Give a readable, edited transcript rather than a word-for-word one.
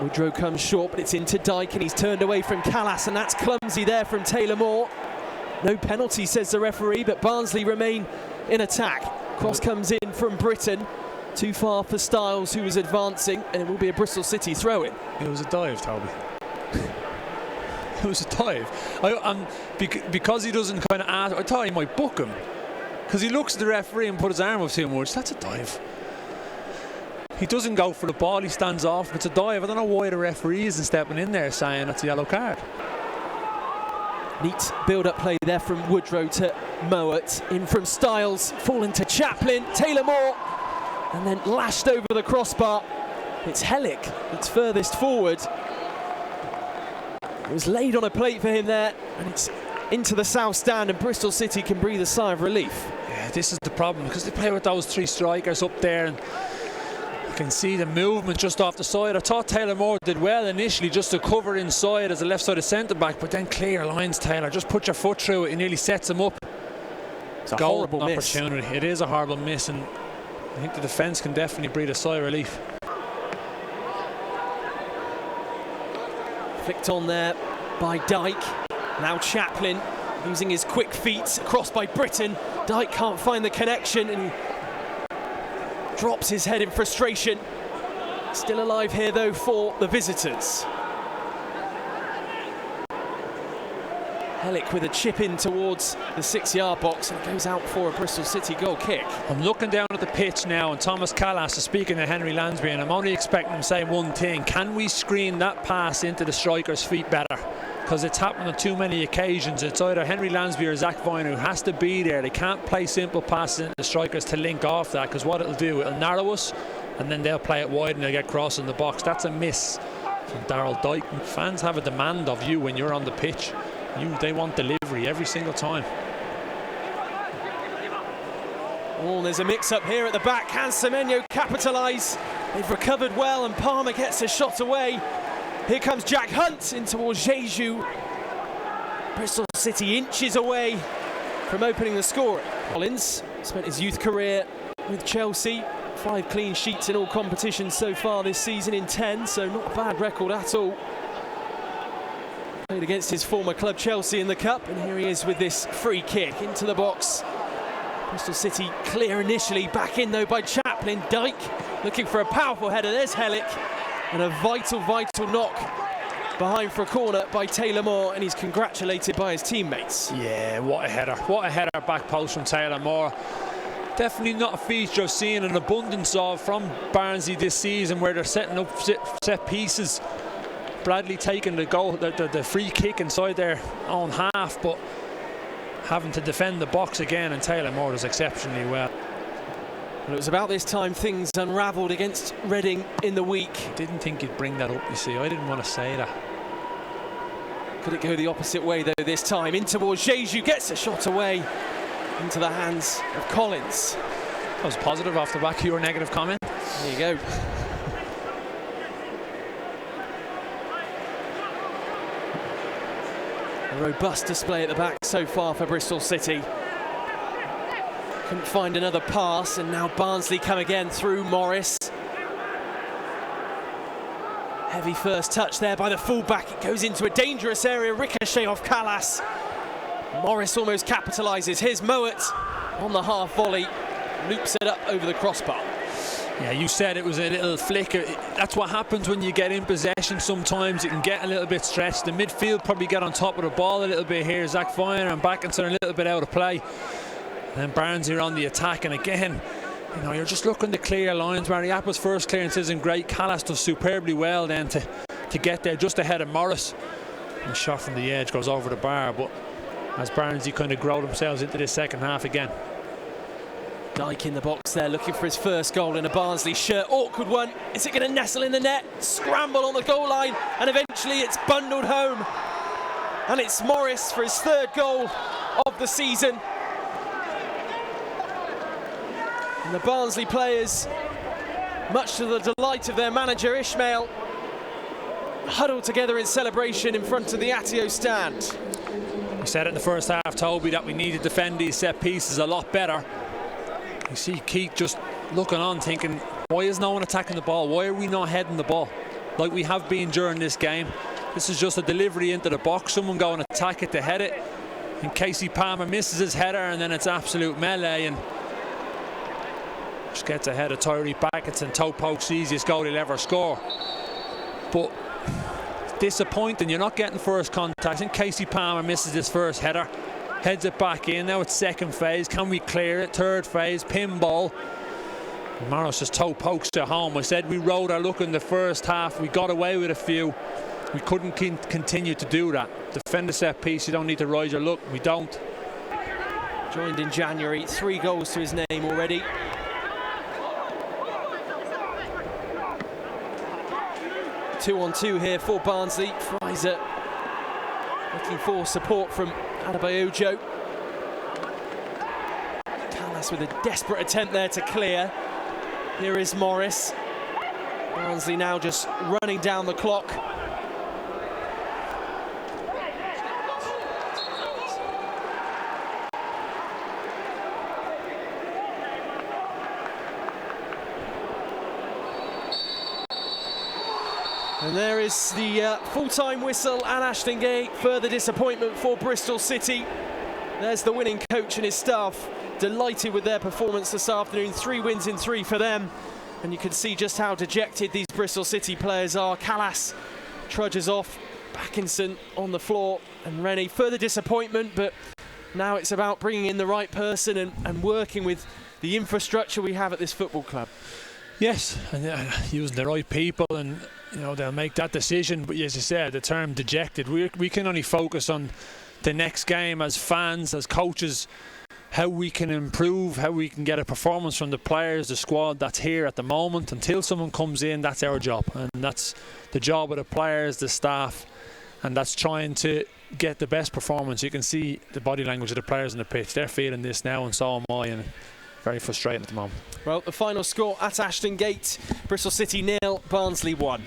Woodrow comes short, but it's into Dyke, and he's turned away from Callas, and that's clumsy there from Taylor Moore. No penalty, says the referee, but Barnsley remain in attack. Cross comes in from Britton. Too far for Styles, who was advancing, and it will be a Bristol City throw-in. It was a dive, Toby. It was a dive. Because he doesn't kind of ask, I thought he might book him. Because he looks at the referee and put his arm up too much. That's a dive. He doesn't go for the ball, he stands off. It's a dive. I don't know why the referee isn't stepping in there saying that's a yellow card. Neat build-up play there from Woodrow to Mowat. In from Styles, falling to Chaplin, Taylor Moore, and then lashed over the crossbar. It's Hellick that's furthest forward. It was laid on a plate for him there, and it's into the south stand, and Bristol City can breathe a sigh of relief. Yeah, this is the problem, because they play with those three strikers up there, and you can see the movement just off the side. I thought Taylor Moore did well initially just to cover inside as a left-sided centre-back, but then clear lines, Taylor. Just put your foot through it, it nearly sets him up. It's a horrible miss. Opportunity. It is a horrible miss, and I think the defence can definitely breathe a sigh of relief. Flicked on there by Dyke. Now Chaplin using his quick feet, across by Britton. Dyke can't find the connection and drops his head in frustration. Still alive here though for the visitors. Hellick with a chip in towards the 6-yard box, and goes out for a Bristol City goal kick. I'm looking down at the pitch now, and Thomas Callas is speaking to Henry Lansbury, and I'm only expecting him to say one thing: can we screen that pass into the striker's feet better? Because it's happened on too many occasions. It's either Henry Lansbury or Zach Viner who has to be there. They can't play simple passes into the strikers to link off that, because what it'll do, it'll narrow us, and then they'll play it wide and they'll get cross in the box. That's a miss from Daryl Dyke. Fans have a demand of you when you're on the pitch. They want delivery every single time. Oh, there's a mix-up here at the back. Can Semenyo capitalise? They've recovered well, and Palmer gets a shot away. Here comes Jack Hunt in towards Jeju. Bristol City inches away from opening the scoring. Collins spent his youth career with Chelsea. 5 clean sheets in all competitions so far this season in 10, so not a bad record at all. Played against his former club Chelsea in the Cup, and here he is with this free kick into the box. Bristol City clear initially, back in though by Chaplin. Dyke looking for a powerful header. There's Hellick, and a vital knock behind for a corner by Taylor Moore, and he's congratulated by his teammates. Yeah, what a header back post from Taylor Moore. Definitely not a feature I've seen an abundance of from Barnsley this season, where they're setting up set pieces. Bradley taking the goal, the free kick inside their own half, but having to defend the box again, and Taylor Moore does exceptionally well. Well, it was about this time things unravelled against Reading in the week. Didn't think you'd bring that up, you see. I didn't want to say that. Could it go the opposite way though this time? In towards Jeju, gets a shot away into the hands of Collins. That was positive off the back of your negative comment. There you go. A robust display at the back so far for Bristol City. Couldn't find another pass, and now Barnsley come again through Morris. Heavy first touch there by the fullback. It goes into a dangerous area, ricochet off Callas. Morris almost capitalises. Here's Mowat on the half volley, loops it up over the crossbar. Yeah, you said it was a little flick. That's what happens when you get in possession. Sometimes it can get a little bit stretched. The midfield probably get on top of the ball a little bit here. Zach Viner and Backinson a little bit out of play. And Barnes here on the attack, and again, you know, you're just looking to clear lines. Mariappa's first clearance isn't great. Callas does superbly well then to get there just ahead of Morris. And the shot from the edge goes over the bar, but as Barnsley kind of grow themselves into this second half again. Dyke in the box there, looking for his first goal in a Barnsley shirt. Awkward one. Is it going to nestle in the net? Scramble on the goal line, and eventually it's bundled home. And it's Morris for his 3rd goal of the season. And the Barnsley players, much to the delight of their manager Ishmael, huddled together in celebration in front of the Atio stand. We said it in the first half, Toby, that we need to defend these set pieces a lot better. You see Keith just looking on thinking, why is no one attacking the ball? Why are we not heading the ball? like we have been during this game. This is just a delivery into the box, someone going to attack it to head it, and Casey Palmer misses his header, and then it's absolute melee and just gets ahead of Tyree Backerson, toe poke's easiest goal he'll ever score. But disappointing, you're not getting first contact. I think Casey Palmer misses this first header, heads it back in. Now it's second phase, can we clear it? Third phase, pinball. Morris just toe pokes it home. I said we rode our luck in the first half, we got away with a few. We couldn't continue to do that. Defend a set piece, you don't need to ride your luck. We don't. Joined in January, 3 goals to his name already. Two on two here for Barnsley. Fraser looking for support from Adebayojo. Callas with a desperate attempt there to clear. Here is Morris. Barnsley now just running down the clock. And there is the full-time whistle at Ashton Gate. Further disappointment for Bristol City. There's the winning coach and his staff, delighted with their performance this afternoon. 3 wins in 3 for them. And you can see just how dejected these Bristol City players are. Callas trudges off, Backinson on the floor, and Rennie. Further disappointment, but now it's about bringing in the right person and working with the infrastructure we have at this football club. Yes, and using the right people, and you know they'll make that decision. But as you said, the term dejected, we can only focus on the next game as fans, as coaches, how we can improve, how we can get a performance from the players, the squad that's here at the moment. Until someone comes in, that's our job, and that's the job of the players, the staff, and that's trying to get the best performance. You can see the body language of the players on the pitch. They're feeling this now, and so am I, and very frustrating at the moment. Well, the final score at Ashton Gate, Bristol City 0, Barnsley 1.